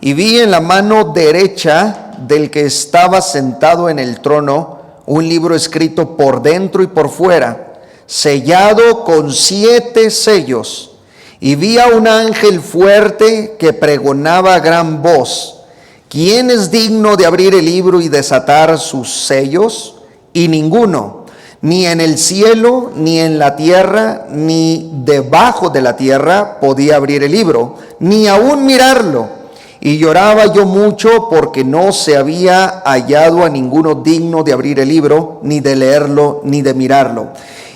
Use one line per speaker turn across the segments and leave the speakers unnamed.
y vi en la mano derecha del que estaba sentado en el trono un libro escrito por dentro y por fuera, sellado con 7 sellos. Y vi a un ángel fuerte que pregonaba a gran voz: ¿quién es digno de abrir el libro y desatar sus sellos? Y ninguno, ni en el cielo, ni en la tierra, ni debajo de la tierra, podía abrir el libro, ni aún mirarlo. Y lloraba yo mucho porque no se había hallado a ninguno digno de abrir el libro, ni de leerlo, ni de mirarlo.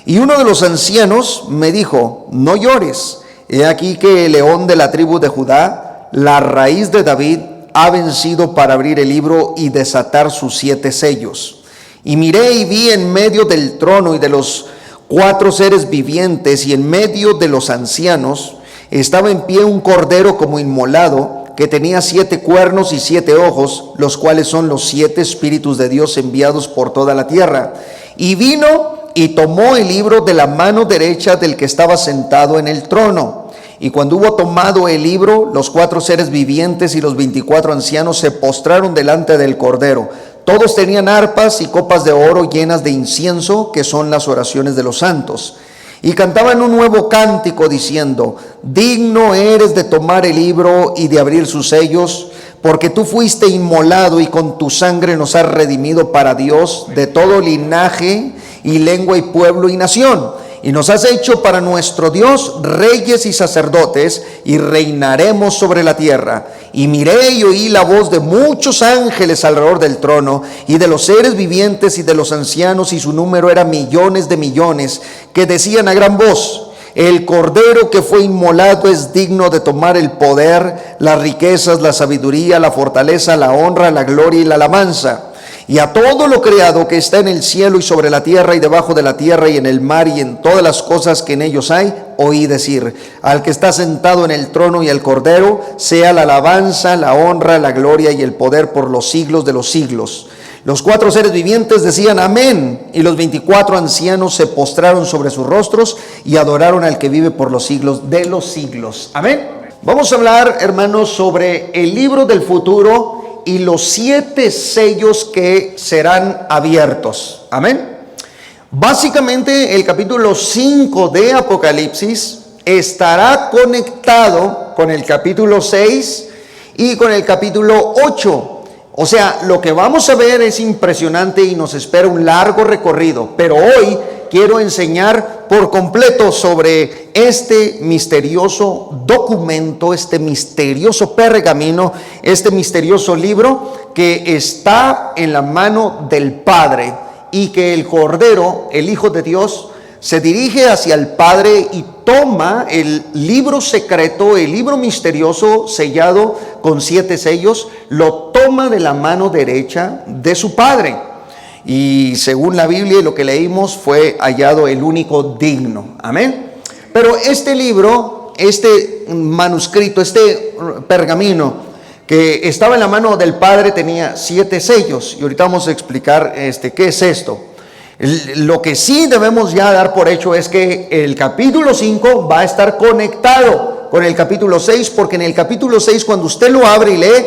Y uno de los ancianos me dijo: no llores, he aquí que el león de la tribu de Judá, la raíz de David, ha vencido para abrir el libro y desatar sus 7 sellos. Y miré y vi en medio del trono y de los 4 seres vivientes y en medio de los ancianos, estaba en pie un cordero como inmolado, que tenía 7 cuernos y 7 ojos, los cuales son los 7 espíritus de Dios enviados por toda la tierra. Y vino y tomó el libro de la mano derecha del que estaba sentado en el trono. Y cuando hubo tomado el libro, los 4 seres vivientes y los 24 ancianos se postraron delante del cordero. Todos tenían arpas y copas de oro llenas de incienso, que son las oraciones de los santos. Y cantaban un nuevo cántico diciendo: digno eres de tomar el libro y de abrir sus sellos, porque tú fuiste inmolado y con tu sangre nos has redimido para Dios de todo linaje y lengua y pueblo y nación. Y nos has hecho para nuestro Dios reyes y sacerdotes, y reinaremos sobre la tierra. Y miré y oí la voz de muchos ángeles alrededor del trono, y de los seres vivientes y de los ancianos, y su número era millones de millones, que decían a gran voz: el cordero que fue inmolado es digno de tomar el poder, las riquezas, la sabiduría, la fortaleza, la honra, la gloria y la alabanza. Y a todo lo creado que está en el cielo y sobre la tierra y debajo de la tierra y en el mar y en todas las cosas que en ellos hay, oí decir: al que está sentado en el trono y al cordero, sea la alabanza, la honra, la gloria y el poder por los siglos de los siglos. Los 4 seres vivientes decían amén, y los 24 ancianos se postraron sobre sus rostros y adoraron al que vive por los siglos de los siglos. Amén. Vamos a hablar, hermanos, sobre el libro del futuro y los 7 sellos que serán abiertos. Amén. Básicamente el capítulo 5 de Apocalipsis estará conectado con el capítulo 6 y con el capítulo 8. O sea, lo que vamos a ver es impresionante y nos espera un largo recorrido, pero hoy quiero enseñar por completo sobre este misterioso documento, este misterioso pergamino, este misterioso libro que está en la mano del Padre, y que el Cordero, el Hijo de Dios, se dirige hacia el Padre y toma el libro secreto, el libro misterioso sellado con 7 sellos, lo toma de la mano derecha de su Padre. Y según la Biblia y lo que leímos, fue hallado el único digno. Amén. Pero este libro, este manuscrito, este pergamino que estaba en la mano del Padre tenía 7 sellos. Y ahorita vamos a explicar qué es esto. Lo que sí debemos ya dar por hecho es que el capítulo 5 va a estar conectado con el capítulo 6, porque en el capítulo 6, cuando usted lo abre y lee,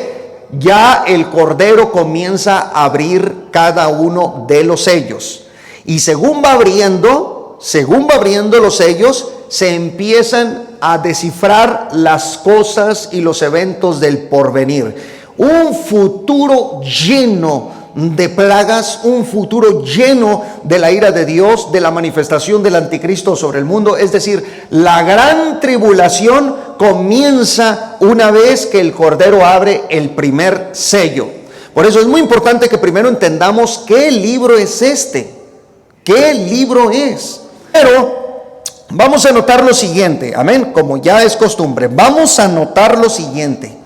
ya el Cordero comienza a abrir cada uno de los sellos. Y según va abriendo los sellos, se empiezan a descifrar las cosas y los eventos del porvenir. Un futuro lleno de plagas, un futuro lleno de la ira de Dios, de la manifestación del anticristo sobre el mundo. Es decir, la gran tribulación comienza una vez que el Cordero abre el primer sello. Por eso es muy importante que primero entendamos qué libro es este, qué libro es. Pero vamos a notar lo siguiente, amén, como ya es costumbre, vamos a notar lo siguiente: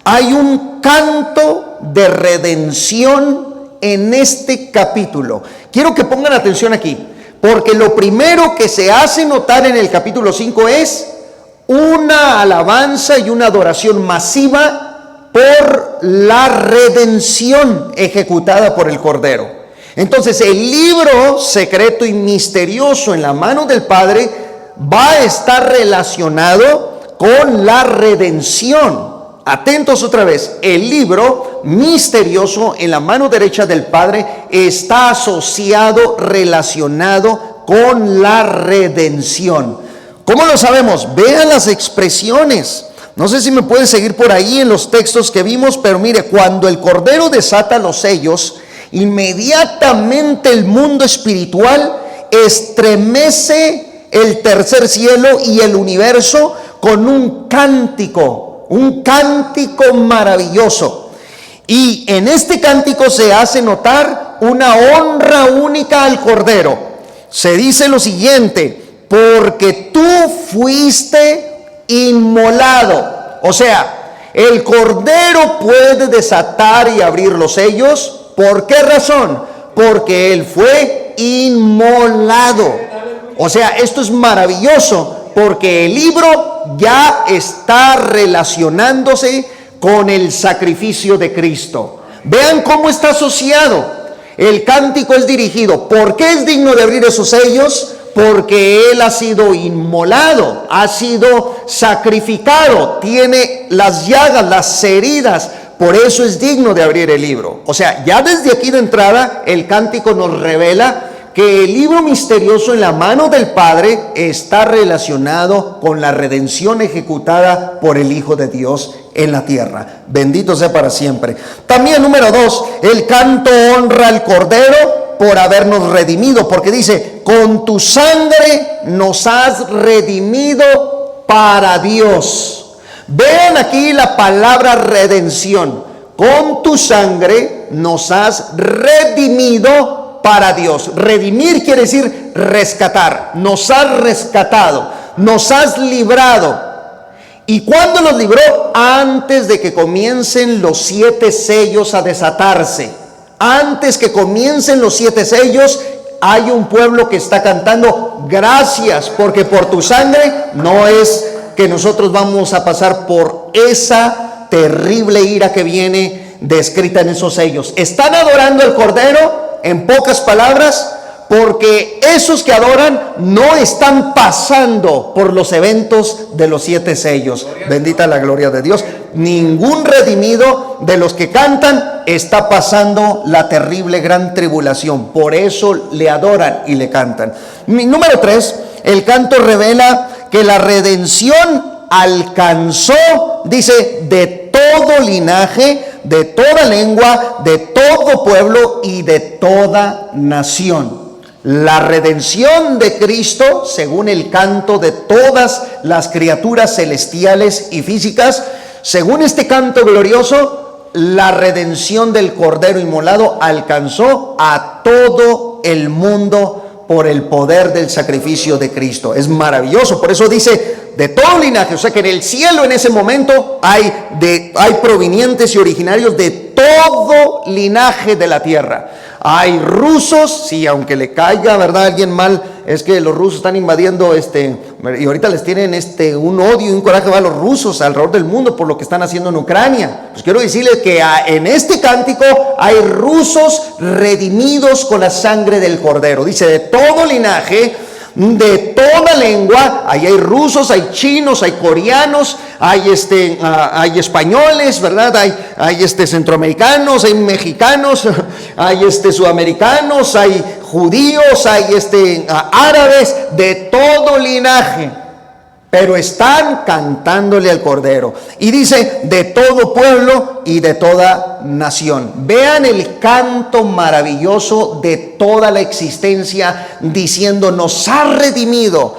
hay un canto de redención en este capítulo. Quiero que pongan atención aquí, porque lo primero que se hace notar en el capítulo 5 es una alabanza y una adoración masiva por la redención ejecutada por el Cordero. Entonces, el libro secreto y misterioso en la mano del Padre va a estar relacionado con la redención. Atentos otra vez, el libro misterioso en la mano derecha del Padre está asociado, relacionado con la redención. ¿Cómo lo sabemos? Vean las expresiones. No sé si me pueden seguir por ahí en los textos que vimos, pero mire, cuando el Cordero desata los sellos, inmediatamente el mundo espiritual estremece el tercer cielo y el universo con un cántico maravilloso. Y en este cántico se hace notar una honra única al Cordero. Se dice lo siguiente: porque tú fuiste inmolado. O sea, el Cordero puede desatar y abrir los sellos. ¿Por qué razón? Porque Él fue inmolado. O sea, esto es maravilloso, porque el libro ya está relacionándose con el sacrificio de Cristo. Vean cómo está asociado. El cántico es dirigido. ¿Por qué es digno de abrir esos sellos? Porque Él ha sido inmolado, ha sido sacrificado, tiene las llagas, las heridas. Por eso es digno de abrir el libro. O sea, ya desde aquí de entrada el cántico nos revela que el libro misterioso en la mano del Padre está relacionado con la redención ejecutada por el Hijo de Dios en la tierra. Bendito sea para siempre. También, número 2, el canto honra al Cordero por habernos redimido, porque dice: con tu sangre nos has redimido para Dios. Vean aquí la palabra redención. Con tu sangre nos has redimido para Dios. Redimir quiere decir rescatar. Nos has rescatado, nos has librado. ¿Y cuándo nos libró? Antes de que comiencen los 7 sellos a desatarse. Antes que comiencen los 7 sellos, hay un pueblo que está cantando: gracias, porque por tu sangre no es que nosotros vamos a pasar por esa terrible ira que viene descrita en esos sellos. Están adorando al Cordero, en pocas palabras, porque esos que adoran no están pasando por los eventos de los 7 sellos. Bendita la gloria de Dios. Ningún redimido de los que cantan está pasando la terrible gran tribulación. Por eso le adoran y le cantan. Número 3, el canto revela que la redención alcanzó, dice, de todo linaje, de toda lengua, de todo pueblo y de toda nación. La redención de Cristo, según el canto de todas las criaturas celestiales y físicas, según este canto glorioso, la redención del Cordero inmolado alcanzó a todo el mundo por el poder del sacrificio de Cristo. Es maravilloso. Por eso dice: de todo linaje. O sea que en el cielo en ese momento hay provenientes y originarios de todo linaje de la tierra. Hay rusos, sí, aunque le caiga, ¿verdad?, a alguien mal, es que los rusos están invadiendo y ahorita les tienen un odio y un coraje a los rusos alrededor del mundo por lo que están haciendo en Ucrania. Pues quiero decirles que en este cántico hay rusos redimidos con la sangre del Cordero. Dice: de todo linaje, de toda lengua. Ahí hay rusos, hay chinos, hay coreanos, hay españoles, ¿verdad? Hay centroamericanos, hay mexicanos, hay sudamericanos, hay judíos, hay árabes, de todo linaje. Pero están cantándole al Cordero. Y dice: de todo pueblo y de toda nación. Vean el canto maravilloso de toda la existencia, diciendo: nos ha redimido.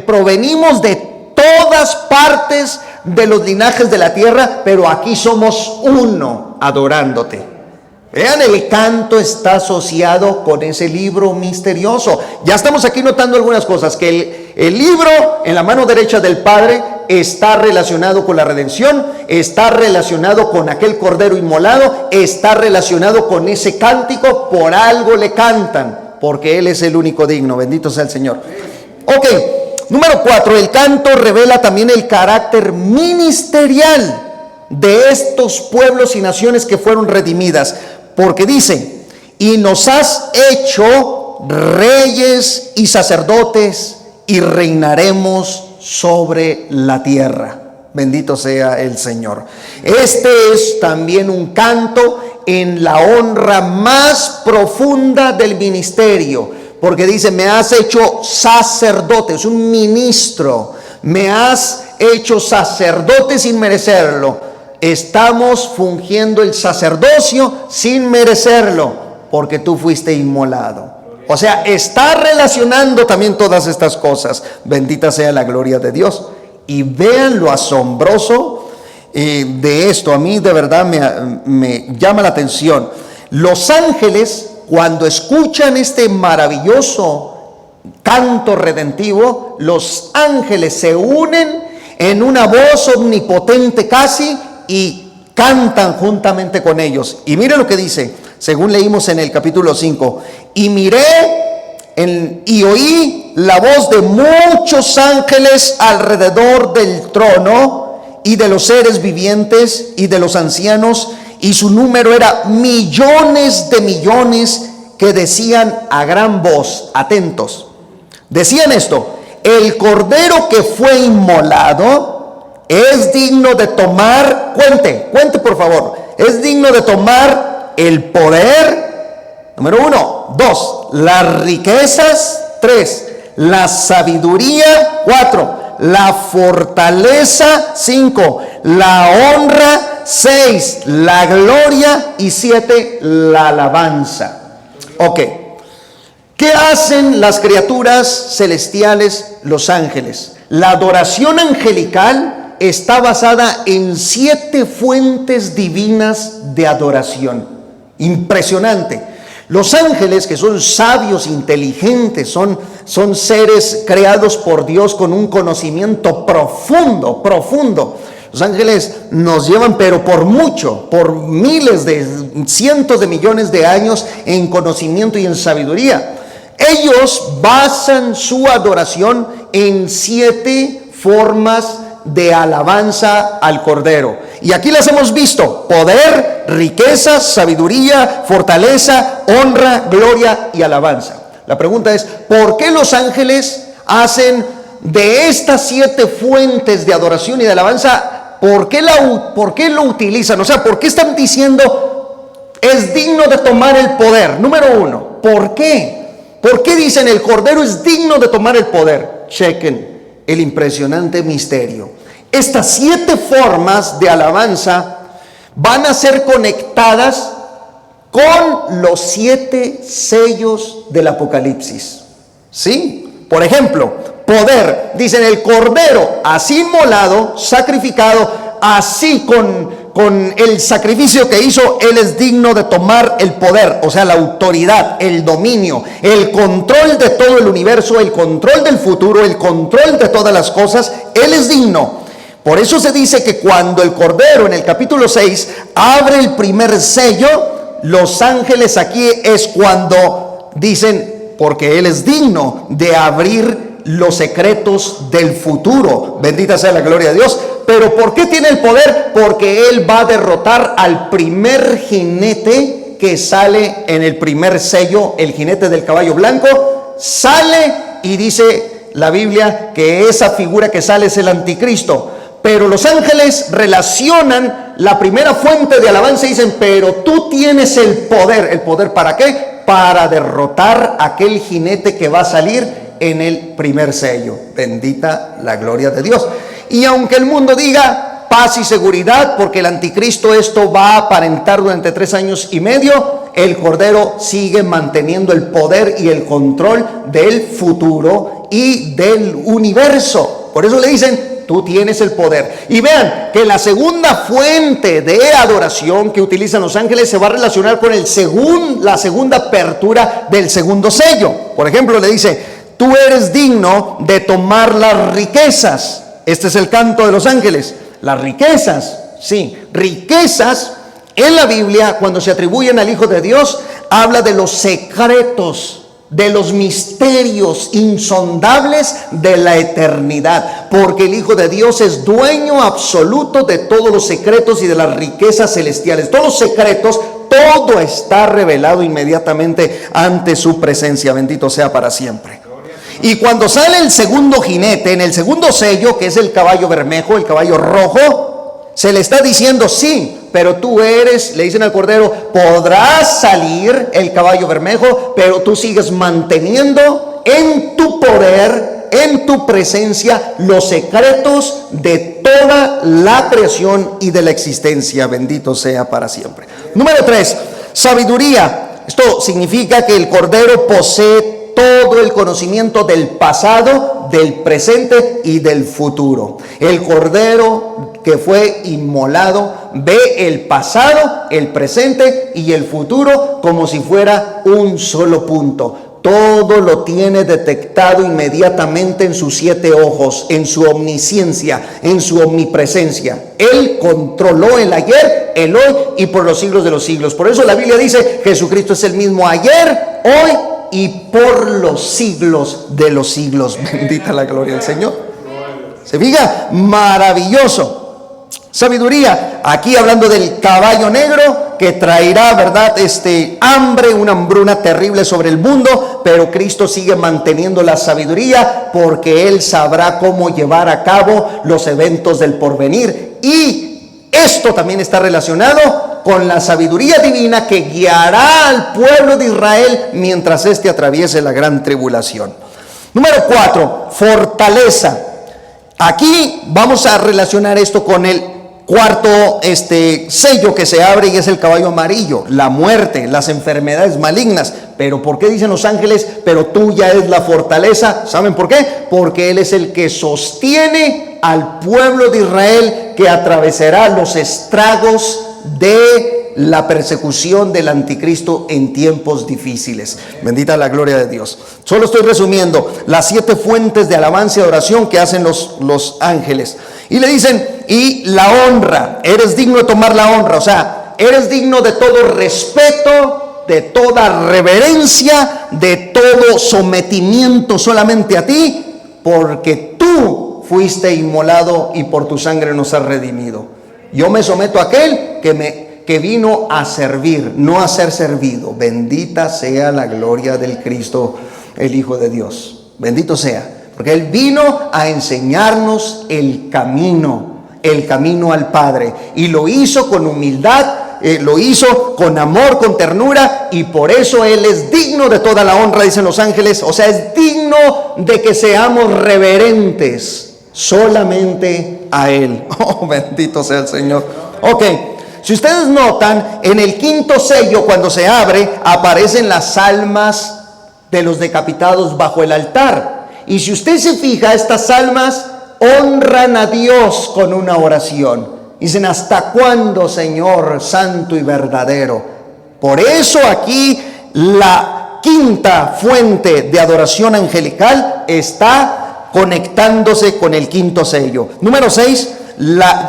Provenimos de todas partes de los linajes de la tierra, pero aquí somos uno adorándote. Vean, el canto está asociado con ese libro misterioso. Ya estamos aquí notando algunas cosas, que el libro en la mano derecha del Padre está relacionado con la redención, está relacionado con aquel Cordero inmolado, está relacionado con ese cántico. Por algo le cantan, porque Él es el único digno. Bendito sea el Señor. Ok, número 4, el canto revela también el carácter ministerial de estos pueblos y naciones que fueron redimidas. Porque dice: y nos has hecho reyes y sacerdotes y reinaremos sobre la tierra. Bendito sea el Señor. Este es también un canto en la honra más profunda del ministerio, porque dice: me has hecho sacerdote, es un ministro, me has hecho sacerdote sin merecerlo. Estamos fungiendo el sacerdocio sin merecerlo, porque tú fuiste inmolado. O sea, está relacionando también todas estas cosas. Bendita sea la gloria de Dios. Y vean lo asombroso de esto. A mí de verdad me llama la atención. Los ángeles, cuando escuchan este maravilloso canto redentivo, los ángeles se unen en una voz omnipotente casi y cantan juntamente con ellos. Y mire lo que dice, según leímos en el capítulo 5: y miré y oí la voz de muchos ángeles alrededor del trono y de los seres vivientes y de los ancianos, y su número era millones de millones, que decían a gran voz, atentos, decían esto: el cordero que fue inmolado es digno de tomar, cuente por favor, es digno de tomar el poder, número 1, 2, las riquezas, 3, la sabiduría, 4, la fortaleza, 5, la honra, 6, la gloria, y 7, la alabanza. Ok, ¿qué hacen las criaturas celestiales, los ángeles? La adoración angelical está basada en 7 fuentes divinas de adoración. Impresionante. Los ángeles, que son sabios, inteligentes, son seres creados por Dios con un conocimiento profundo. Los ángeles nos llevan, pero por mucho, por miles de, cientos de millones de años en conocimiento y en sabiduría. Ellos basan su adoración en 7 formas de alabanza al Cordero. Y aquí las hemos visto: poder, riqueza, sabiduría, fortaleza, honra, gloria y alabanza. La pregunta es: ¿por qué los ángeles hacen de estas 7 fuentes de adoración y de alabanza? ¿Por qué lo utilizan? O sea, ¿por qué están diciendo es digno de tomar el poder? Número 1, ¿por qué? ¿Por qué dicen el Cordero es digno de tomar el poder? Chequen el impresionante misterio. Estas 7 formas de alabanza van a ser conectadas con los 7 sellos del Apocalipsis. ¿Sí? Por ejemplo, poder. Dicen el Cordero, así inmolado, sacrificado, así con el sacrificio que hizo, Él es digno de tomar el poder, o sea, la autoridad, el dominio, el control de todo el universo, el control del futuro, el control de todas las cosas. Él es digno. Por eso se dice que cuando el Cordero en el capítulo 6 abre el primer sello, los ángeles aquí es cuando dicen, porque Él es digno de abrir los secretos del futuro. Bendita sea la gloria de Dios. Pero ¿por qué tiene el poder? Porque Él va a derrotar al primer jinete que sale en el primer sello, el jinete del caballo blanco. Sale y dice la Biblia que esa figura que sale es el anticristo. Pero los ángeles relacionan la primera fuente de alabanza y dicen: pero tú tienes el poder. ¿El poder para qué? Para derrotar a aquel jinete que va a salir en el primer sello. Bendita la gloria de Dios. Y aunque el mundo diga paz y seguridad, porque el anticristo esto va a aparentar durante 3 años y medio, el Cordero sigue manteniendo el poder y el control del futuro y del universo. Por eso le dicen: tú tienes el poder. Y vean que la segunda fuente de adoración que utilizan los ángeles se va a relacionar con la segunda apertura del segundo sello. Por ejemplo, le dice: tú eres digno de tomar las riquezas. Este es el canto de los ángeles. Las riquezas, sí, riquezas en la Biblia, cuando se atribuyen al Hijo de Dios, habla de los secretos, de los misterios insondables de la eternidad, porque el Hijo de Dios es dueño absoluto de todos los secretos y de las riquezas celestiales. Todos los secretos, todo está revelado inmediatamente ante su presencia. Bendito sea para siempre. Y cuando sale el segundo jinete, en el segundo sello, que es el caballo bermejo, el caballo rojo, se le está diciendo, sí, pero tú eres, le dicen al Cordero, podrás salir el caballo bermejo, pero tú sigues manteniendo en tu poder, en tu presencia, los secretos de toda la creación y de la existencia. Bendito sea para siempre. Número 3, sabiduría. Esto significa que el Cordero posee todo el conocimiento del pasado, del presente y del futuro. El Cordero que fue inmolado ve el pasado, el presente y el futuro como si fuera un solo punto. Todo lo tiene detectado inmediatamente en sus 7 ojos, en su omnisciencia, en su omnipresencia. Él controló el ayer, el hoy y por los siglos de los siglos. Por eso la Biblia dice, Jesucristo es el mismo ayer, hoy y por los siglos de los siglos. Bendita la gloria del Señor. Se fija, maravilloso. Sabiduría, aquí hablando del caballo negro que traerá, ¿verdad? Hambre, una hambruna terrible sobre el mundo, pero Cristo sigue manteniendo la sabiduría porque Él sabrá cómo llevar a cabo los eventos del porvenir. Y esto también está relacionado con la sabiduría divina que guiará al pueblo de Israel mientras éste atraviese la gran tribulación. Número 4, fortaleza. Aquí vamos a relacionar esto con el cuarto sello que se abre y es el caballo amarillo, la muerte, las enfermedades malignas. Pero ¿por qué dicen los ángeles? Pero tuya es la fortaleza. ¿Saben por qué? Porque Él es el que sostiene al pueblo de Israel que atravesará los estragos de la persecución del anticristo en tiempos difíciles. Bendita la gloria de Dios. Solo estoy resumiendo las 7 fuentes de alabanza y oración que hacen los ángeles. Y le dicen, y la honra, eres digno de tomar la honra, o sea, eres digno de todo respeto, de toda reverencia, de todo sometimiento solamente a ti, porque tú fuiste inmolado y por tu sangre nos has redimido. Yo me someto a aquel que vino a servir, no a ser servido. Bendita sea la gloria del Cristo, el Hijo de Dios. Bendito sea. Porque Él vino a enseñarnos el camino al Padre. Y lo hizo con humildad, lo hizo con amor, con ternura. Y por eso Él es digno de toda la honra, dicen los ángeles. O sea, es digno de que seamos reverentes solamente a Él. Oh, bendito sea el Señor. Ok, si ustedes notan, en el 5º sello, cuando se abre, aparecen las almas de los decapitados bajo el altar. Y si usted se fija, estas almas honran a Dios con una oración. Dicen, ¿hasta cuándo, Señor santo y verdadero? Por eso aquí la 5ª fuente de adoración angelical está conectándose con el 5º sello. Número 6,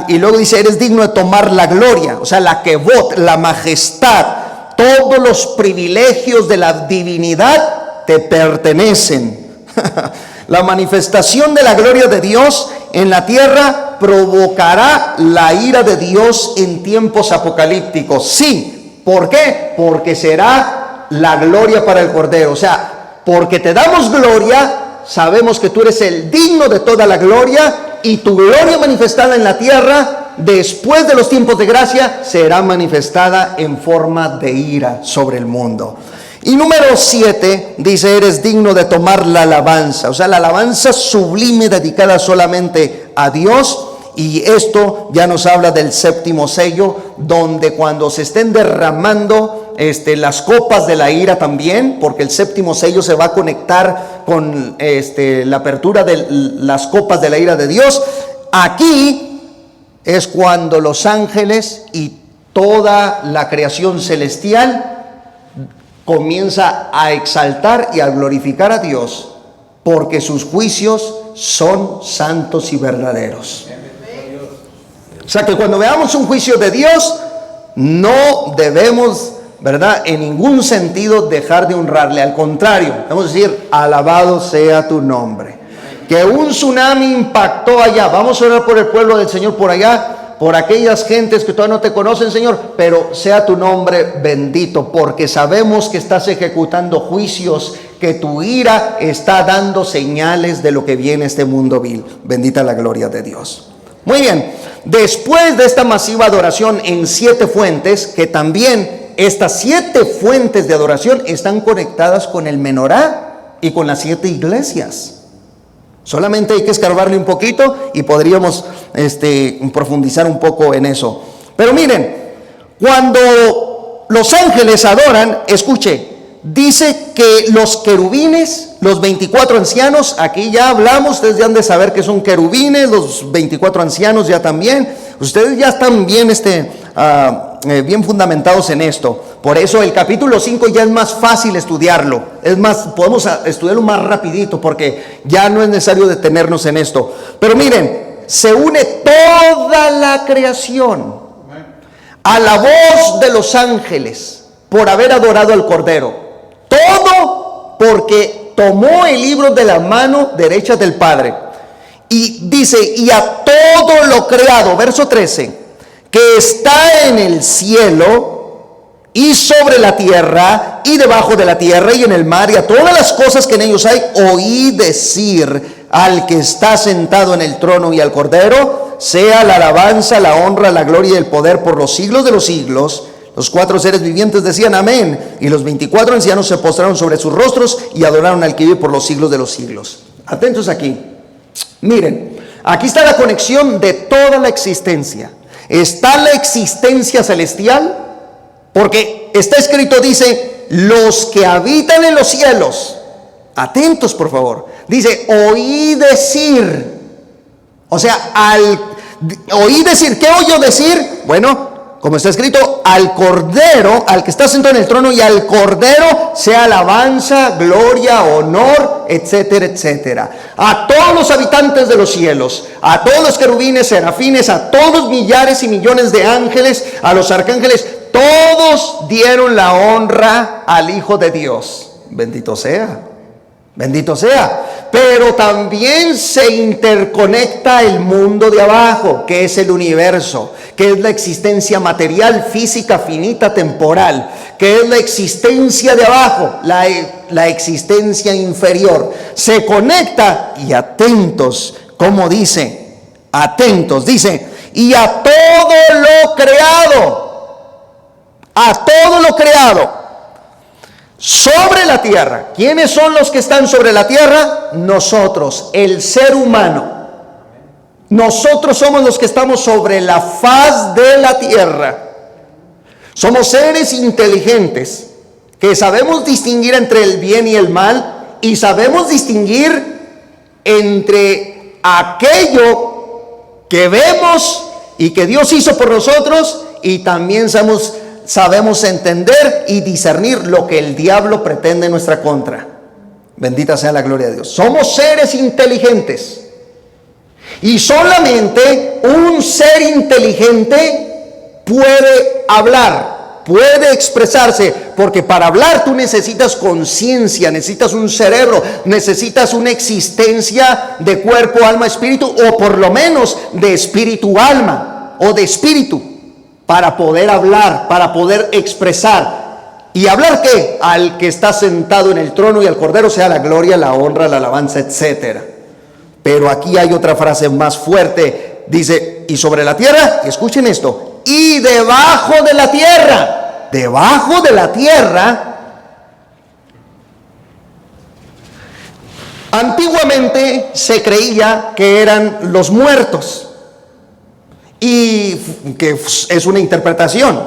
y luego dice, eres digno de tomar la gloria, o sea, la kevod, la majestad, todos los privilegios de la divinidad te pertenecen. La manifestación de la gloria de Dios en la tierra provocará la ira de Dios en tiempos apocalípticos. Sí, ¿por qué? Porque será la gloria para el Cordero. O sea, porque te damos gloria, sabemos que tú eres el digno de toda la gloria, y tu gloria manifestada en la tierra, después de los tiempos de gracia, será manifestada en forma de ira sobre el mundo. Y número 7 dice, eres digno de tomar la alabanza, o sea, la alabanza sublime dedicada solamente a Dios. Y esto ya nos habla del 7º sello, donde cuando se estén derramando las copas de la ira también, porque el 7º sello se va a conectar con la apertura de las copas de la ira de Dios. Aquí es cuando los ángeles y toda la creación celestial comienza a exaltar y a glorificar a Dios, porque sus juicios son santos y verdaderos. O sea que cuando veamos un juicio de Dios, no debemos, ¿verdad?, en ningún sentido dejar de honrarle. Al contrario, debemos decir, alabado sea tu nombre. Que un tsunami impactó allá. Vamos a orar por el pueblo del Señor por allá, por aquellas gentes que todavía no te conocen, Señor, pero sea tu nombre bendito, porque sabemos que estás ejecutando juicios que tu ira está dando señales de lo que viene este mundo vil. Bendita la gloria de Dios. Muy bien, después de esta masiva adoración en 7 fuentes, que también estas 7 fuentes de adoración están conectadas con el menorá y con las 7 iglesias. Solamente hay que escarbarle un poquito y podríamos profundizar un poco en eso. Pero miren, cuando los ángeles adoran, escuche, dice que los querubines, los 24 ancianos, aquí ya hablamos, ustedes ya han de saber que son querubines, los 24 ancianos ya también, ustedes ya están bien, bien fundamentados en esto. Por eso el capítulo 5 ya es más fácil estudiarlo, es más, podemos estudiarlo más rapidito porque ya no es necesario detenernos en esto. Pero miren, se une toda la creación a la voz de los ángeles por haber adorado al Cordero. Todo porque tomó el libro de la mano derecha del Padre. Y dice, y a todo lo creado, verso 13, que está en el cielo y sobre la tierra y debajo de la tierra y en el mar y a todas las cosas que en ellos hay, oí decir al que está sentado en el trono y al Cordero, sea la alabanza, la honra, la gloria y el poder por los siglos de los siglos. Los 4 seres vivientes decían amén, y los 24 ancianos se postraron sobre sus rostros y adoraron al que vive por los siglos de los siglos. Atentos aquí. Miren, aquí está la conexión de toda la existencia. Está la existencia celestial, porque está escrito, dice, los que habitan en los cielos. Atentos, por favor. Dice, oí decir. O sea, oí decir, ¿qué oyó decir? Bueno, como está escrito, al Cordero, al que está sentado en el trono y al Cordero sea alabanza, gloria, honor, etcétera, etcétera. A todos los habitantes de los cielos, a todos los querubines, serafines, a todos millares y millones de ángeles, a los arcángeles, todos dieron la honra al Hijo de Dios. Bendito sea. Bendito sea. Pero también se interconecta el mundo de abajo, que es el universo, que es la existencia material, física, finita, temporal, que es la existencia de abajo, la existencia inferior. Se conecta y atentos, como dice, atentos, dice, y a todo lo creado, sobre la tierra. ¿Quiénes son los que están sobre la tierra? Nosotros, el ser humano. Nosotros somos los que estamos sobre la faz de la tierra. Somos seres inteligentes que sabemos distinguir entre el bien y el mal y sabemos distinguir entre aquello que vemos y que Dios hizo por nosotros, y también sabemos entender y discernir lo que el diablo pretende en nuestra contra. Bendita sea la gloria de Dios. Somos seres inteligentes. Y solamente un ser inteligente puede hablar, puede expresarse, porque para hablar tú necesitas conciencia, necesitas un cerebro, necesitas una existencia de cuerpo, alma, espíritu, o por lo menos de espíritu, alma, o de espíritu, para poder hablar, para poder expresar. ¿Y hablar qué? Al que está sentado en el trono y al Cordero sea la gloria, la honra, la alabanza, etcétera. Pero aquí hay otra frase más fuerte. Dice, y sobre la tierra, escuchen esto, y debajo de la tierra. Debajo de la tierra. Antiguamente se creía que eran los muertos. Y que es una interpretación,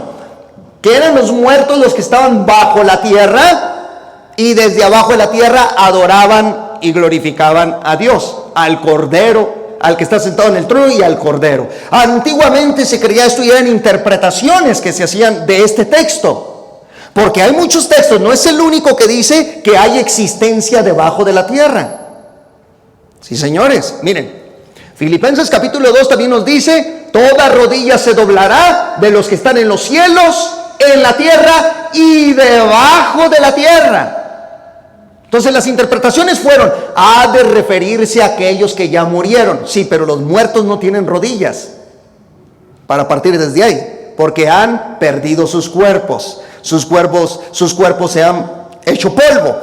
que eran los muertos los que estaban bajo la tierra, y desde abajo de la tierra adoraban y glorificaban a Dios, al Cordero, al que está sentado en el trono y al Cordero. Antiguamente se creía esto y eran interpretaciones que se hacían de este texto, porque hay muchos textos, no es el único que dice que hay existencia debajo de la tierra. Sí, señores, miren, Filipenses capítulo 2 también nos dice, toda rodilla se doblará de los que están en los cielos, en la tierra y debajo de la tierra. Entonces las interpretaciones fueron, ha de referirse a aquellos que ya murieron. Sí, pero los muertos no tienen rodillas para partir desde ahí, porque han perdido sus cuerpos. Sus cuerpos se han hecho polvo.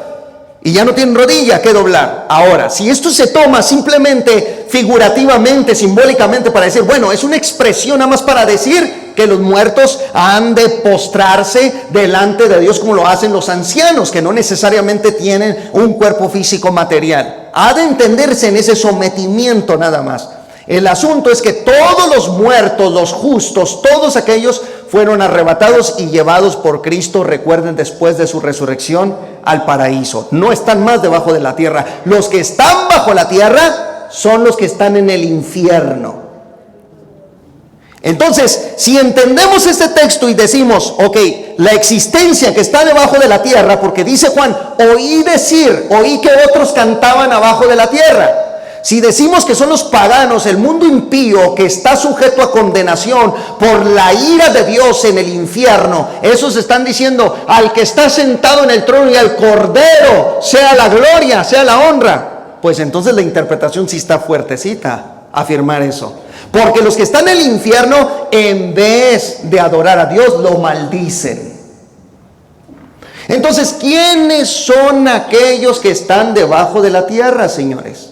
y ya no tienen rodilla que doblar. Ahora, si esto se toma simplemente figurativamente, simbólicamente, para decir, bueno, es una expresión nada más para decir que los muertos han de postrarse delante de Dios como lo hacen los ancianos, que no necesariamente tienen un cuerpo físico material. Ha de entenderse en ese sometimiento nada más. El asunto es que todos los muertos, los justos, todos aquellos fueron arrebatados y llevados por Cristo, recuerden, después de su resurrección, al paraíso. No están más debajo de la tierra. Los que están bajo la tierra son los que están en el infierno. Entonces, si entendemos este texto y decimos, ok, la existencia que está debajo de la tierra, porque dice Juan, oí que otros cantaban abajo de la tierra. Si decimos que son los paganos, el mundo impío que está sujeto a condenación por la ira de Dios en el infierno, esos están diciendo al que está sentado en el trono y al Cordero sea la gloria, sea la honra. Pues entonces la interpretación sí está fuertecita, afirmar eso. Porque los que están en el infierno, en vez de adorar a Dios, lo maldicen. Entonces, ¿quiénes son aquellos que están debajo de la tierra, señores?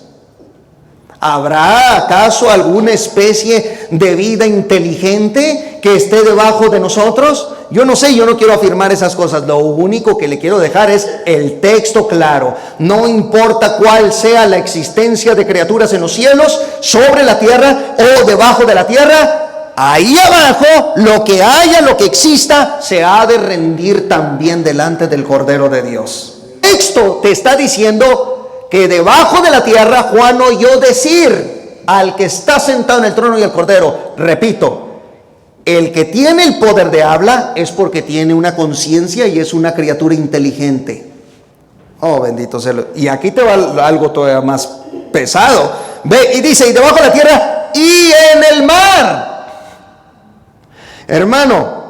¿Habrá acaso alguna especie de vida inteligente que esté debajo de nosotros? Yo no sé, yo no quiero afirmar esas cosas. Lo único que le quiero dejar es el texto claro. No importa cuál sea la existencia de criaturas en los cielos, sobre la tierra o debajo de la tierra, ahí abajo, lo que haya, lo que exista, se ha de rendir también delante del Cordero de Dios. El texto te está diciendo que debajo de la tierra Juan oyó decir al que está sentado en el trono y el Cordero. Repito, el que tiene el poder de habla es porque tiene una conciencia y es una criatura inteligente. Oh, bendito sea. Y aquí te va algo todavía más pesado. Ve y dice, y debajo de la tierra y en el mar. Hermano,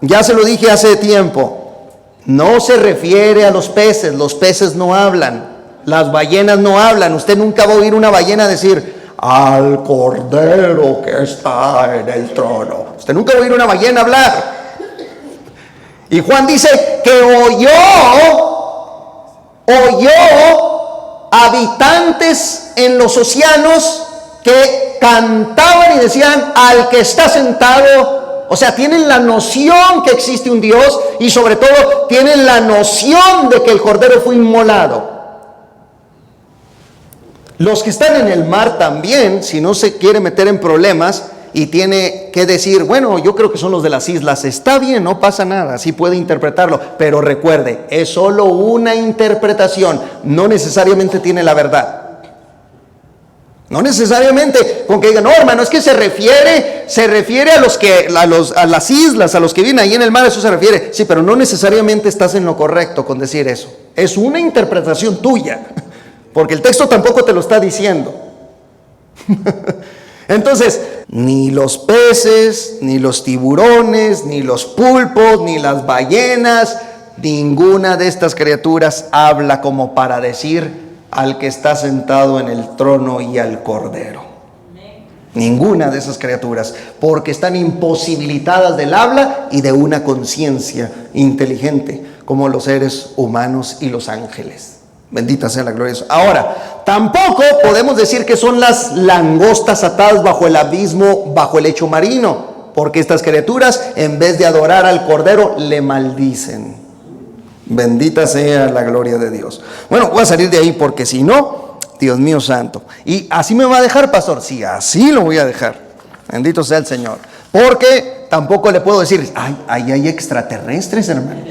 ya se lo dije hace tiempo, no se refiere a los peces no hablan. Las ballenas no hablan. Usted nunca va a oír una ballena decir, al Cordero que está en el trono. Usted nunca va a oír una ballena hablar. Y Juan dice que oyó habitantes en los océanos que cantaban y decían, al que está sentado. O sea, tienen la noción que existe un Dios y sobre todo tienen la noción de que el Cordero fue inmolado. Los que están en el mar también, si no se quiere meter en problemas y tiene que decir, bueno, yo creo que son los de las islas, está bien, no pasa nada, así puede interpretarlo, pero recuerde, es solo una interpretación, no necesariamente tiene la verdad. No necesariamente con que digan, no, hermano, es que se refiere a los que a las islas, a los que viven ahí en el mar, eso se refiere. Sí, pero no necesariamente estás en lo correcto con decir eso. Es una interpretación tuya. Porque el texto tampoco te lo está diciendo. Entonces, ni los peces, ni los tiburones, ni los pulpos, ni las ballenas, ninguna de estas criaturas habla como para decir al que está sentado en el trono y al Cordero. Ninguna de esas criaturas, porque están imposibilitadas del habla y de una conciencia inteligente, como los seres humanos y los ángeles. Bendita sea la gloria de Dios. Ahora, tampoco podemos decir que son las langostas atadas bajo el abismo, bajo el lecho marino, porque estas criaturas, en vez de adorar al Cordero, le maldicen. Bendita sea la gloria de Dios. Bueno, voy a salir de ahí porque si no, Dios mío santo. ¿Y así me va a dejar, pastor? Sí, así lo voy a dejar. Bendito sea el Señor. Porque tampoco le puedo decir, ay, ahí hay extraterrestres, hermanos.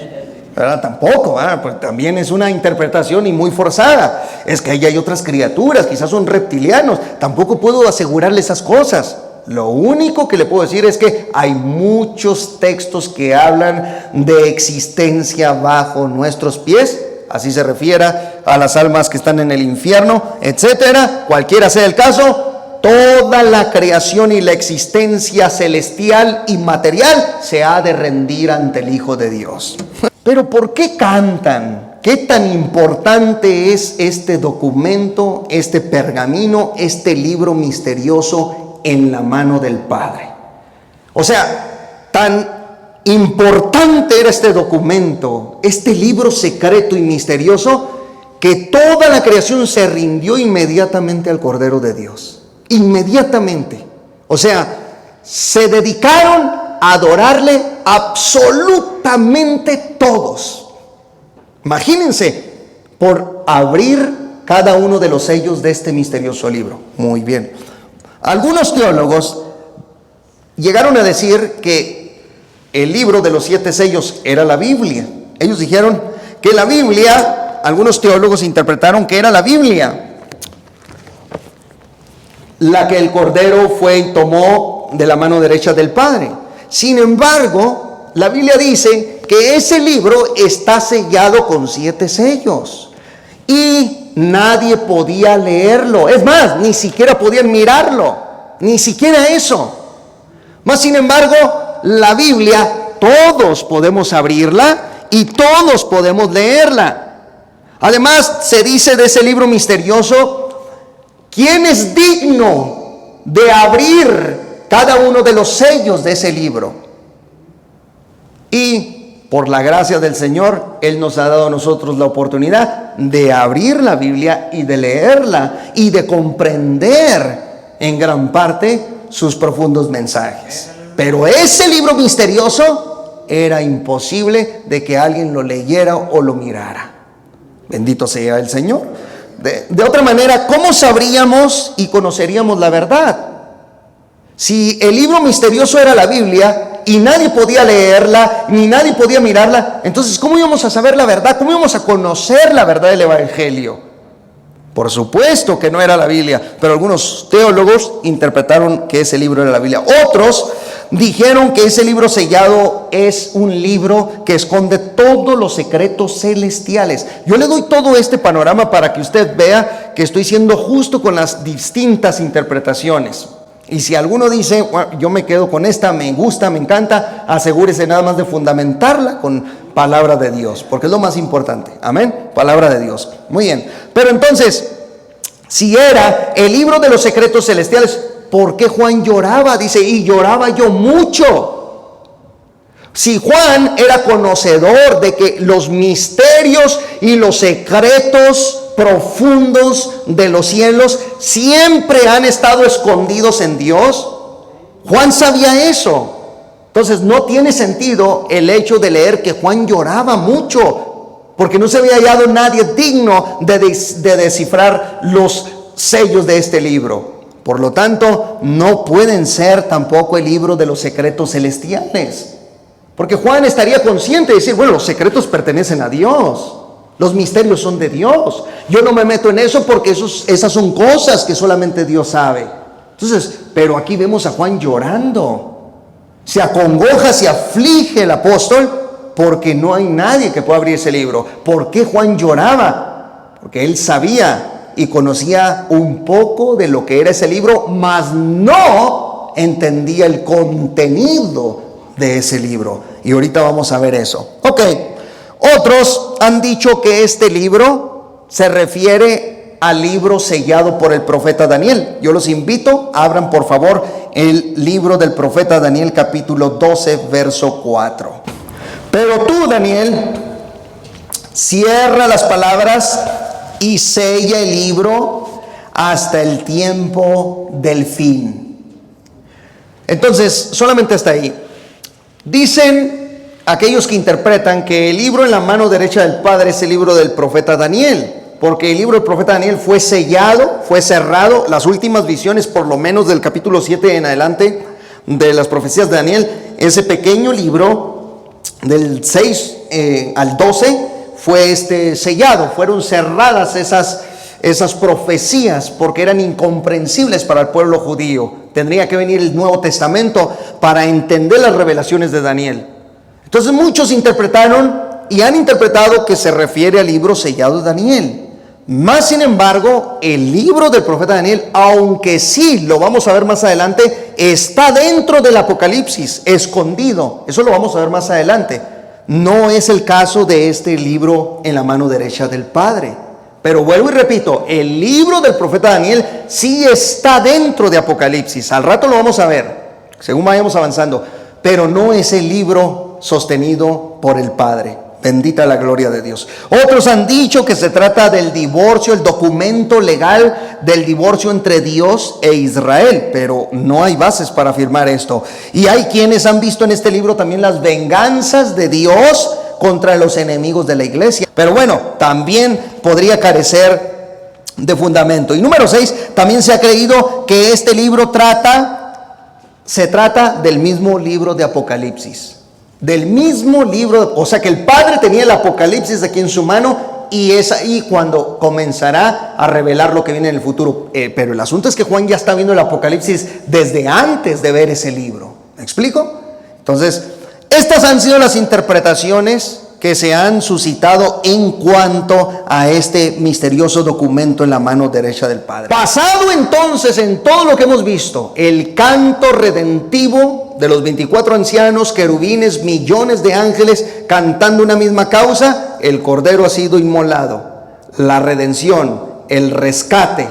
¿Verdad? Tampoco, pues también es una interpretación y muy forzada. Es que ahí hay otras criaturas, quizás son reptilianos. Tampoco puedo asegurarle esas cosas. Lo único que le puedo decir es que hay muchos textos que hablan de existencia bajo nuestros pies. Así se refiere a las almas que están en el infierno, etcétera. Cualquiera sea el caso, toda la creación y la existencia celestial y material se ha de rendir ante el Hijo de Dios. Pero ¿por qué cantan? ¿Qué tan importante es este documento, este pergamino, este libro misterioso en la mano del Padre? O sea, tan importante era este documento, este libro secreto y misterioso, que toda la creación se rindió inmediatamente al Cordero de Dios. Inmediatamente. O sea, se dedicaron a adorarle absolutamente todos. Imagínense, por abrir cada uno de los sellos de este misterioso libro. Muy bien. Algunos teólogos llegaron a decir que el libro de los 7 sellos era la Biblia. Ellos dijeron que la Biblia, algunos teólogos interpretaron que era la Biblia, la que el Cordero fue y tomó de la mano derecha del Padre. Sin embargo, la Biblia dice que ese libro está sellado con 7 sellos y nadie podía leerlo. Es más, ni siquiera podían mirarlo, ni siquiera eso. Mas sin embargo, la Biblia, todos podemos abrirla y todos podemos leerla. Además, se dice de ese libro misterioso, ¿quién es digno de abrir cada uno de los sellos de ese libro? Y por la gracia del Señor, Él nos ha dado a nosotros la oportunidad de abrir la Biblia y de leerla y de comprender en gran parte sus profundos mensajes. Pero ese libro misterioso era imposible de que alguien lo leyera o lo mirara. Bendito sea el Señor. De otra manera, ¿cómo sabríamos y conoceríamos la verdad? Si el libro misterioso era la Biblia y nadie podía leerla, ni nadie podía mirarla, entonces ¿cómo íbamos a saber la verdad? ¿Cómo íbamos a conocer la verdad del Evangelio? Por supuesto que no era la Biblia, pero algunos teólogos interpretaron que ese libro era la Biblia. Otros dijeron que ese libro sellado es un libro que esconde todos los secretos celestiales. Yo le doy todo este panorama para que usted vea que estoy siendo justo con las distintas interpretaciones. Y si alguno dice, bueno, yo me quedo con esta, me gusta, me encanta, asegúrese nada más de fundamentarla con palabra de Dios, porque es lo más importante. Amén, palabra de Dios. Muy bien, pero entonces, si era el libro de los secretos celestiales, ¿por qué Juan lloraba? Dice, y lloraba yo mucho. Si Juan era conocedor de que los misterios y los secretos profundos de los cielos siempre han estado escondidos en Dios, Juan sabía eso. Entonces no tiene sentido el hecho de leer que Juan lloraba mucho, porque no se había hallado nadie digno de descifrar los sellos de este libro. Por lo tanto, no pueden ser tampoco el libro de los secretos celestiales, porque Juan estaría consciente de decir, bueno, los secretos pertenecen a Dios, los misterios son de Dios, yo no me meto en eso porque esas son cosas que solamente Dios sabe. Entonces, pero aquí vemos a Juan llorando, se acongoja, se aflige el apóstol porque no hay nadie que pueda abrir ese libro. ¿Por qué Juan lloraba? Porque él sabía y conocía un poco de lo que era ese libro, mas no entendía el contenido de ese libro. Y ahorita vamos a ver eso. Ok, otros han dicho que este libro se refiere al libro sellado por el profeta Daniel. Yo los invito, abran por favor el libro del profeta Daniel, capítulo 12, verso 4. Pero tú, Daniel, cierra las palabras y sella el libro hasta el tiempo del fin. Entonces, solamente hasta ahí. Dicen aquellos que interpretan que el libro en la mano derecha del Padre es el libro del profeta Daniel, porque el libro del profeta Daniel fue sellado, fue cerrado. Las últimas visiones, por lo menos del capítulo 7 en adelante de las profecías de Daniel, ese pequeño libro del 6 al 12 fue sellado, fueron cerradas esas profecías porque eran incomprensibles para el pueblo judío. Tendría que venir el Nuevo Testamento para entender las revelaciones de Daniel. Entonces muchos interpretaron y han interpretado que se refiere al libro sellado de Daniel. Más sin embargo, el libro del profeta Daniel, aunque sí, lo vamos a ver más adelante, está dentro del Apocalipsis, escondido. Eso lo vamos a ver más adelante. No es el caso de este libro en la mano derecha del Padre. Pero vuelvo y repito, el libro del profeta Daniel sí está dentro de Apocalipsis. Al rato lo vamos a ver, según vayamos avanzando. Pero no es el libro sostenido por el Padre. Bendita la gloria de Dios. Otros han dicho que se trata del divorcio, el documento legal del divorcio entre Dios e Israel, pero no hay bases para afirmar esto. Y hay quienes han visto en este libro también las venganzas de Dios contra los enemigos de la iglesia. Pero bueno, también podría carecer de fundamento. Y número 6, también se ha creído que este libro se trata del mismo libro de Apocalipsis. Del mismo libro, o sea que el Padre tenía el Apocalipsis aquí en su mano y es ahí cuando comenzará a revelar lo que viene en el futuro. Pero el asunto es que Juan ya está viendo el Apocalipsis desde antes de ver ese libro. ¿Me explico? Entonces, estas han sido las interpretaciones que se han suscitado en cuanto a este misterioso documento en la mano derecha del Padre. Basado entonces en todo lo que hemos visto, el canto redentivo de los 24 ancianos, querubines, millones de ángeles cantando una misma causa, el Cordero ha sido inmolado. La redención, el rescate,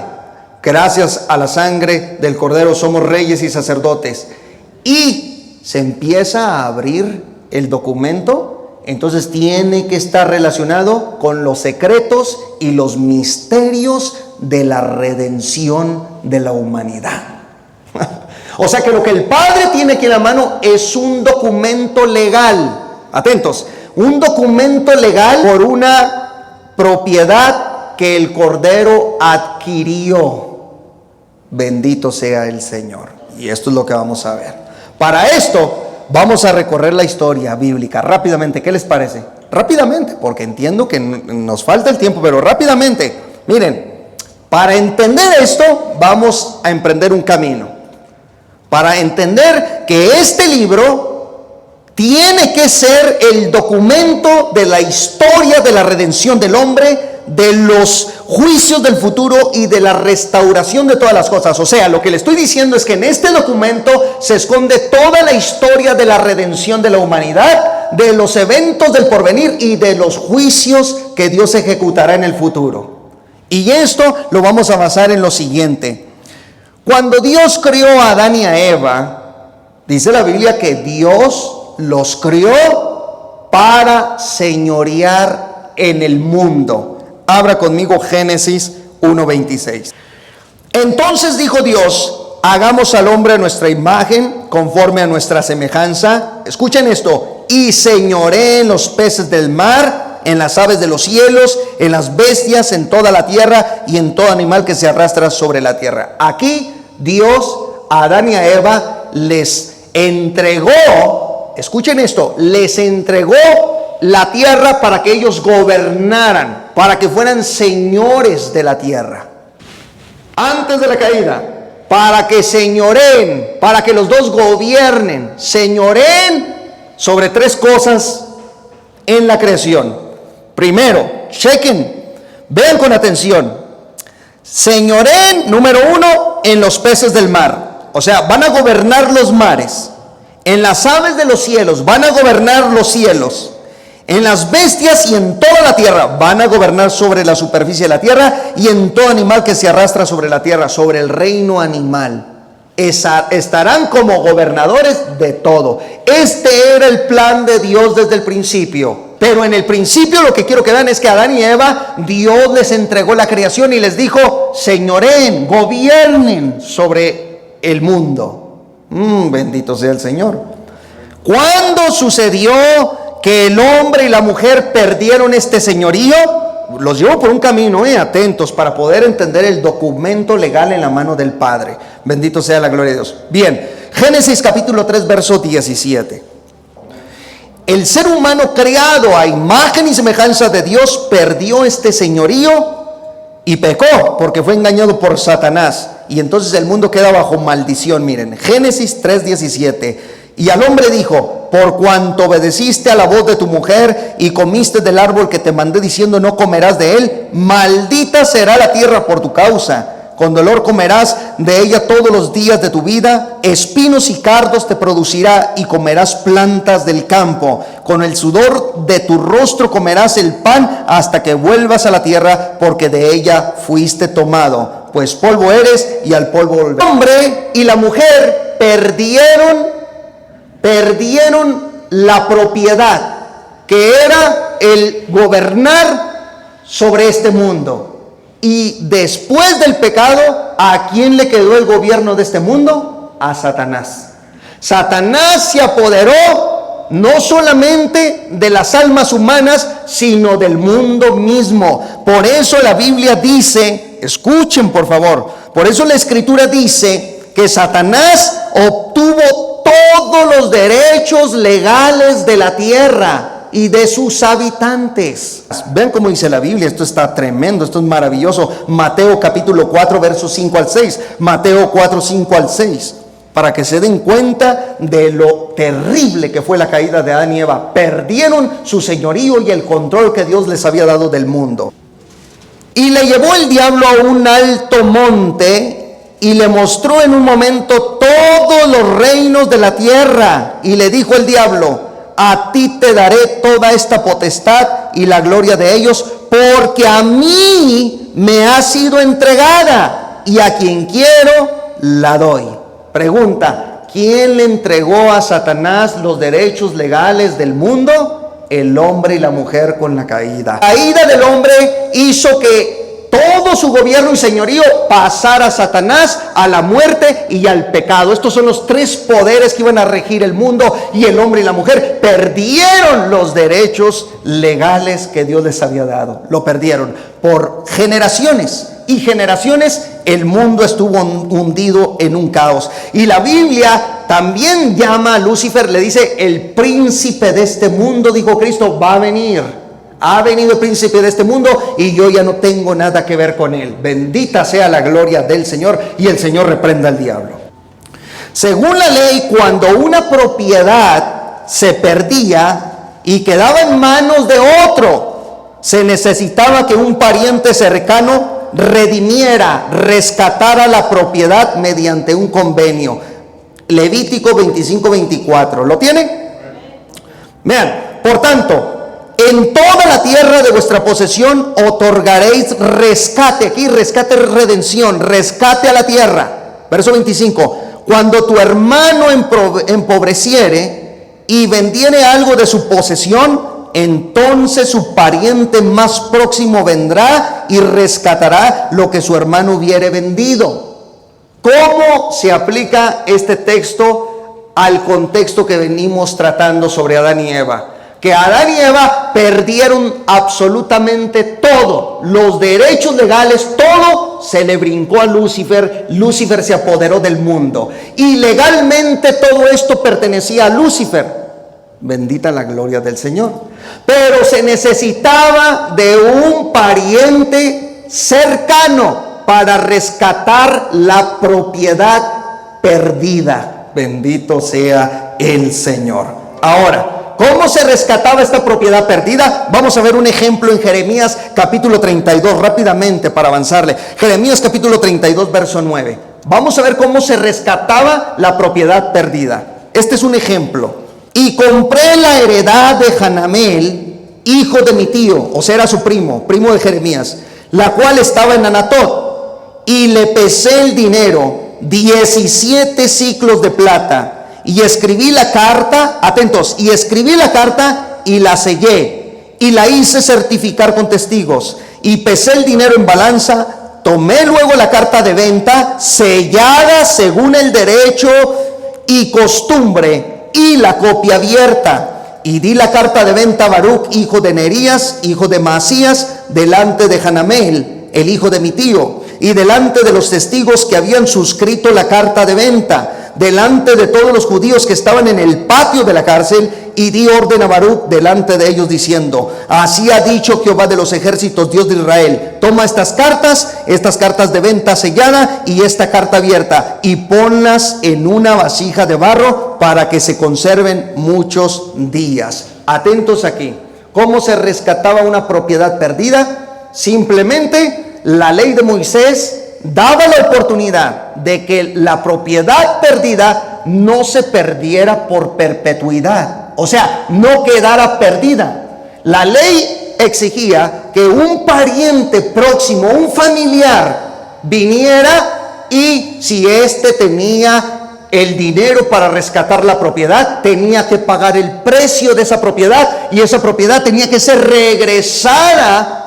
gracias a la sangre del Cordero somos reyes y sacerdotes. Y se empieza a abrir el documento. Entonces tiene que estar relacionado con los secretos y los misterios de la redención de la humanidad. O sea que lo que el Padre tiene aquí en la mano es un documento legal. Atentos, un documento legal por una propiedad que el Cordero adquirió. Bendito sea el Señor. Y esto es lo que vamos a ver. Para esto vamos a recorrer la historia bíblica rápidamente. ¿Qué les parece? Rápidamente, porque entiendo que nos falta el tiempo, pero rápidamente. Miren, para entender esto, vamos a emprender un camino. Para entender que este libro tiene que ser el documento de la historia de la redención del hombre, de los juicios del futuro y de la restauración de todas las cosas. O sea, lo que le estoy diciendo es que en este documento se esconde toda la historia de la redención de la humanidad, de los eventos del porvenir y de los juicios que Dios ejecutará en el futuro. Y esto lo vamos a basar en lo siguiente. Cuando Dios crió a Adán y a Eva, dice la Biblia que Dios los crió para señorear en el mundo. Abra conmigo Génesis 1:26. Entonces dijo Dios: hagamos al hombre a nuestra imagen, conforme a nuestra semejanza. Escuchen esto: y señoree en los peces del mar, en las aves de los cielos, en las bestias, en toda la tierra y en todo animal que se arrastra sobre la tierra. Aquí Dios a Adán y a Eva les entregó, escuchen esto, les entregó la tierra para que ellos gobernaran, para que fueran señores de la tierra. Antes de la caída, para que señoreen, para que los dos gobiernen, señoreen sobre tres cosas en la creación. Primero, chequen, vean con atención. Señoreen, número 1, en los peces del mar. O sea, van a gobernar los mares. En las aves de los cielos, van a gobernar los cielos. En las bestias y en toda la tierra, van a gobernar sobre la superficie de la tierra y en todo animal que se arrastra sobre la tierra, sobre el reino animal. Estarán como gobernadores de todo. Este era el plan de Dios desde el principio. Pero en el principio lo que quiero que vean es que a Adán y Eva, Dios les entregó la creación y les dijo: señoreen, gobiernen sobre el mundo. Bendito sea el Señor. ¿Cuándo sucedió que el hombre y la mujer perdieron este señorío? Los llevo por un camino, atentos, para poder entender el documento legal en la mano del Padre. Bendito sea la gloria de Dios. Bien, Génesis capítulo 3, verso 17. El ser humano creado a imagen y semejanza de Dios perdió este señorío y pecó porque fue engañado por Satanás. Y entonces el mundo queda bajo maldición. Miren, Génesis 3:17. Y al hombre dijo: por cuanto obedeciste a la voz de tu mujer y comiste del árbol que te mandé diciendo no comerás de él, maldita será la tierra por tu causa. Con dolor comerás de ella todos los días de tu vida, espinos y cardos te producirá y comerás plantas del campo. Con el sudor de tu rostro comerás el pan hasta que vuelvas a la tierra, porque de ella fuiste tomado, pues polvo eres y al polvo volverás. El hombre y la mujer perdieron la propiedad que era el gobernar sobre este mundo. Y después del pecado, ¿a quién le quedó el gobierno de este mundo? A Satanás. Satanás se apoderó no solamente de las almas humanas, sino del mundo mismo. Por eso la Biblia dice, escuchen por favor, por eso la Escritura dice que Satanás obtuvo todos los derechos legales de la tierra y de sus habitantes. Vean cómo dice la Biblia, esto está tremendo, esto es maravilloso. Mateo capítulo 4, versos 5 al 6. Mateo 4, 5 al 6. Para que se den cuenta de lo terrible que fue la caída de Adán y Eva. Perdieron su señorío y el control que Dios les había dado del mundo. Y le llevó el diablo a un alto monte y le mostró en un momento todos los reinos de la tierra. Y le dijo el diablo: a ti te daré toda esta potestad y la gloria de ellos, porque a mí me ha sido entregada y a quien quiero la doy. Pregunta: ¿quién le entregó a Satanás los derechos legales del mundo? El hombre y la mujer con la caída. La caída del hombre hizo que todo su gobierno y señorío pasara a Satanás, a la muerte y al pecado. Estos son los tres poderes que iban a regir el mundo, y el hombre y la mujer perdieron los derechos legales que Dios les había dado. Lo perdieron por generaciones y generaciones. El mundo estuvo hundido en un caos. Y la Biblia también llama a Lucifer, le dice: el príncipe de este mundo, dijo Cristo, va a venir. Ha venido el príncipe de este mundo y yo ya no tengo nada que ver con él. Bendita sea la gloria del Señor, y el Señor reprenda al diablo. Según la ley, cuando una propiedad se perdía y quedaba en manos de otro, se necesitaba que un pariente cercano redimiera, rescatara la propiedad mediante un convenio. Levítico 25-24. ¿Lo tienen? Vean, por tanto, en toda la tierra de vuestra posesión otorgaréis rescate. Aquí rescate es redención, rescate a la tierra. Verso 25. Cuando tu hermano empobreciere y vendiere algo de su posesión, entonces su pariente más próximo vendrá y rescatará lo que su hermano hubiere vendido. ¿Cómo se aplica este texto al contexto que venimos tratando sobre Adán y Eva? Que Adán y Eva perdieron absolutamente todo, los derechos legales, todo se le brincó a Lucifer. Lucifer se apoderó del mundo y legalmente todo esto pertenecía a Lucifer. Bendita la gloria del Señor. Pero se necesitaba de un pariente cercano para rescatar la propiedad perdida. Bendito sea el Señor. Ahora, ¿cómo se rescataba esta propiedad perdida? Vamos a ver un ejemplo en Jeremías capítulo 32, rápidamente para avanzarle. Jeremías capítulo 32, verso 9. Vamos a ver cómo se rescataba la propiedad perdida. Este es un ejemplo. Y compré la heredad de Hanamel, hijo de mi tío, o sea, era su primo de Jeremías, la cual estaba en Anatot, y le pesé el dinero, 17 siclos de plata. Y escribí la carta, atentos, y escribí la carta y la sellé y la hice certificar con testigos, y pesé el dinero en balanza. Tomé luego la carta de venta sellada según el derecho y costumbre y la copia abierta, y di la carta de venta a Baruch, hijo de Nerías, hijo de Maasías, delante de Hanamel, el hijo de mi tío, y delante de los testigos que habían suscrito la carta de venta, delante de todos los judíos que estaban en el patio de la cárcel, y di orden a Baruch delante de ellos diciendo: así ha dicho Jehová de los ejércitos, Dios de Israel, toma estas cartas de venta sellada y esta carta abierta, y ponlas en una vasija de barro para que se conserven muchos días. Atentos aquí, ¿cómo se rescataba una propiedad perdida? Simplemente la ley de Moisés daba la oportunidad de que la propiedad perdida no se perdiera por perpetuidad, o sea, no quedara perdida. La ley exigía que un pariente próximo, un familiar, viniera, y si éste tenía el dinero para rescatar la propiedad, tenía que pagar el precio de esa propiedad y esa propiedad tenía que ser regresada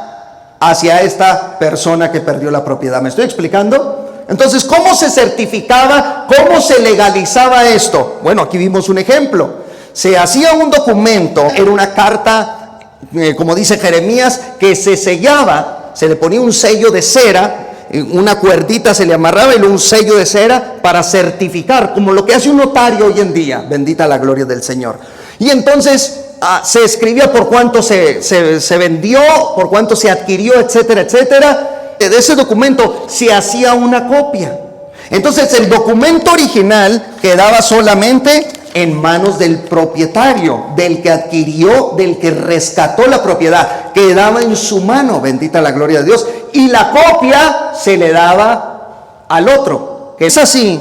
hacia esta persona que perdió la propiedad. ¿Me estoy explicando? Entonces, ¿cómo se certificaba? ¿Cómo se legalizaba esto? Bueno, aquí vimos un ejemplo. Se hacía un documento, era una carta, como dice Jeremías, que se sellaba, se le ponía un sello de cera, una cuerdita se le amarraba y luego un sello de cera para certificar, como lo que hace un notario hoy en día. Bendita la gloria del Señor. Y entonces se escribía por cuánto se vendió, por cuánto se adquirió, etcétera, etcétera. De ese documento se hacía una copia. Entonces el documento original quedaba solamente en manos del propietario, del que adquirió, del que rescató la propiedad. Quedaba en su mano, bendita la gloria de Dios. Y la copia se le daba al otro, que es así.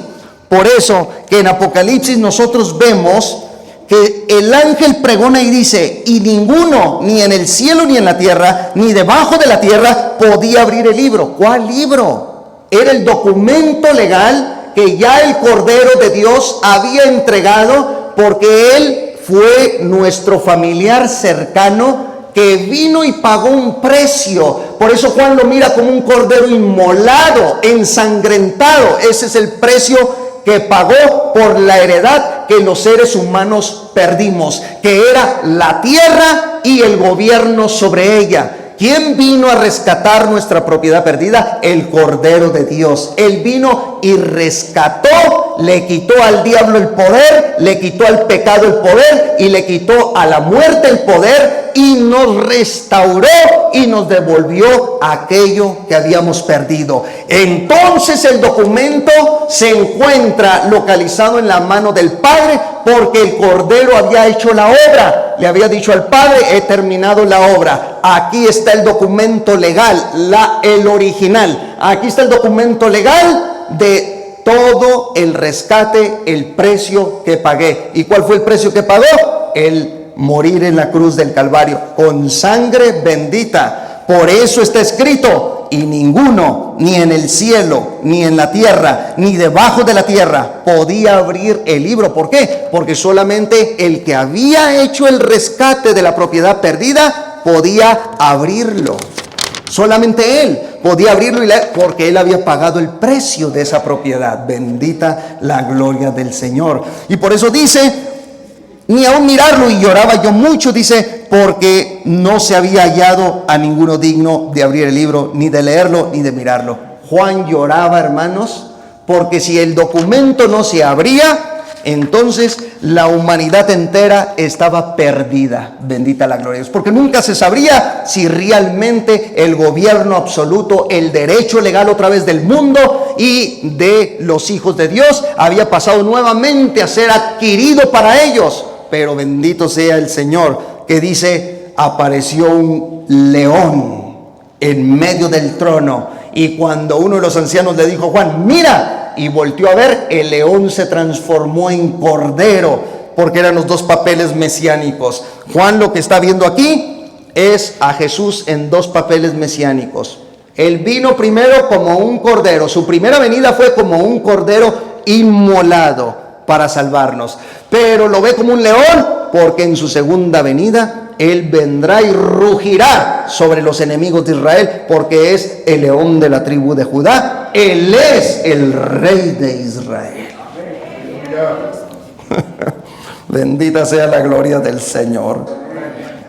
Por eso que en Apocalipsis nosotros vemos que el ángel pregona y dice: y ninguno, ni en el cielo ni en la tierra, ni debajo de la tierra, podía abrir el libro. ¿Cuál libro? Era el documento legal que ya el Cordero de Dios había entregado, porque Él fue nuestro familiar cercano que vino y pagó un precio. Por eso Juan lo mira como un cordero inmolado, ensangrentado. Ese es el precio que pagó por la heredad que los seres humanos perdimos, que era la tierra y el gobierno sobre ella. ¿Quién vino a rescatar nuestra propiedad perdida? El Cordero de Dios. Él vino y rescató, le quitó al diablo el poder, le quitó al pecado el poder y le quitó a la muerte el poder y nos restauró y nos devolvió aquello que habíamos perdido. Entonces el documento se encuentra localizado en la mano del Padre, porque el Cordero había hecho la obra. Le había dicho al Padre: he terminado la obra. Aquí está el documento legal, el original. Aquí está el documento legal de todo el rescate, el precio que pagué. ¿Y cuál fue el precio que pagó? El morir en la cruz del Calvario, con sangre bendita. Por eso está escrito: y ninguno, ni en el cielo, ni en la tierra, ni debajo de la tierra, podía abrir el libro. ¿Por qué? Porque solamente el que había hecho el rescate de la propiedad perdida podía abrirlo. Solamente Él podía abrirlo, porque Él había pagado el precio de esa propiedad. Bendita la gloria del Señor. Y por eso dice: ni aún mirarlo, y lloraba yo mucho, dice, porque no se había hallado a ninguno digno de abrir el libro, ni de leerlo, ni de mirarlo. Juan lloraba, hermanos, porque si el documento no se abría, entonces la humanidad entera estaba perdida. Bendita la gloria de Dios, porque nunca se sabría si realmente el gobierno absoluto, el derecho legal otra vez del mundo y de los hijos de Dios había pasado nuevamente a ser adquirido para ellos. Pero bendito sea el Señor, que dice: apareció un león en medio del trono. Y cuando uno de los ancianos le dijo: Juan, mira, y volteó a ver, el león se transformó en cordero, porque eran los dos papeles mesiánicos. Juan lo que está viendo aquí es a Jesús en dos papeles mesiánicos. Él vino primero como un cordero. Su primera venida fue como un cordero inmolado para salvarnos, pero lo ve como un león, porque en su segunda venida Él vendrá y rugirá sobre los enemigos de Israel, porque es el león de la tribu de Judá. Él es el Rey de Israel. Bendita sea la gloria del Señor.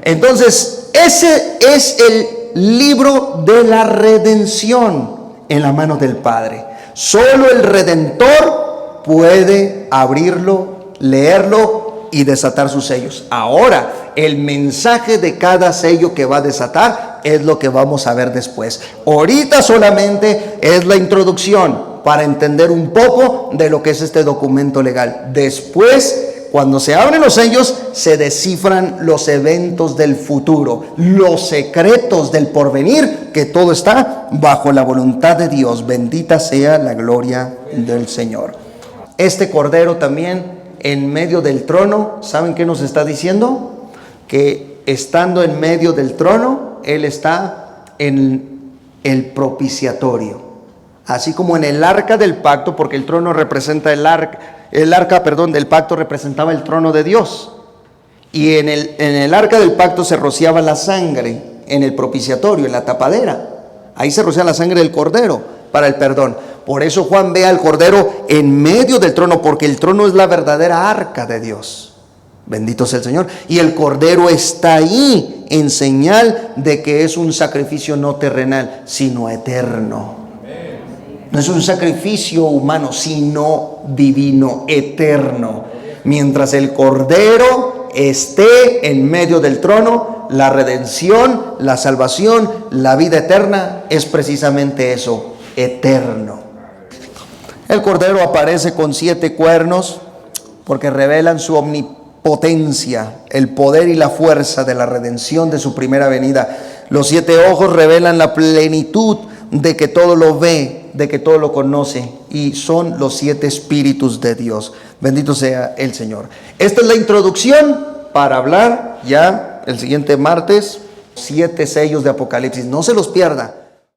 Entonces, ese es el libro de la redención en la mano del Padre. Solo el Redentor puede abrirlo, leerlo y desatar sus sellos. Ahora, el mensaje de cada sello que va a desatar es lo que vamos a ver después. Ahorita solamente es la introducción para entender un poco de lo que es este documento legal. Después, cuando se abren los sellos, se descifran los eventos del futuro, los secretos del porvenir, que todo está bajo la voluntad de Dios. Bendita sea la gloria del Señor. Este cordero también en medio del trono, ¿saben qué nos está diciendo? Que estando en medio del trono, Él está en el propiciatorio. Así como en el arca del pacto, porque el trono representa el arca del pacto representaba el trono de Dios. Y en el arca del pacto se rociaba la sangre en el propiciatorio, en la tapadera. Ahí se rocía la sangre del cordero para el perdón. Por eso Juan ve al cordero en medio del trono, porque el trono es la verdadera arca de Dios. Bendito sea el Señor. Y el cordero está ahí en señal de que es un sacrificio no terrenal, sino eterno. No es un sacrificio humano, sino divino, eterno. Mientras el cordero esté en medio del trono, la redención, la salvación, la vida eterna es precisamente eso, eterno. El cordero aparece con 7 cuernos porque revelan su omnipotencia, el poder y la fuerza de la redención de su primera venida. Los 7 ojos revelan la plenitud de que todo lo ve, de que todo lo conoce, y son los 7 espíritus de Dios. Bendito sea el Señor. Esta es la introducción para hablar ya el siguiente martes 7 sellos de Apocalipsis. No se los pierda.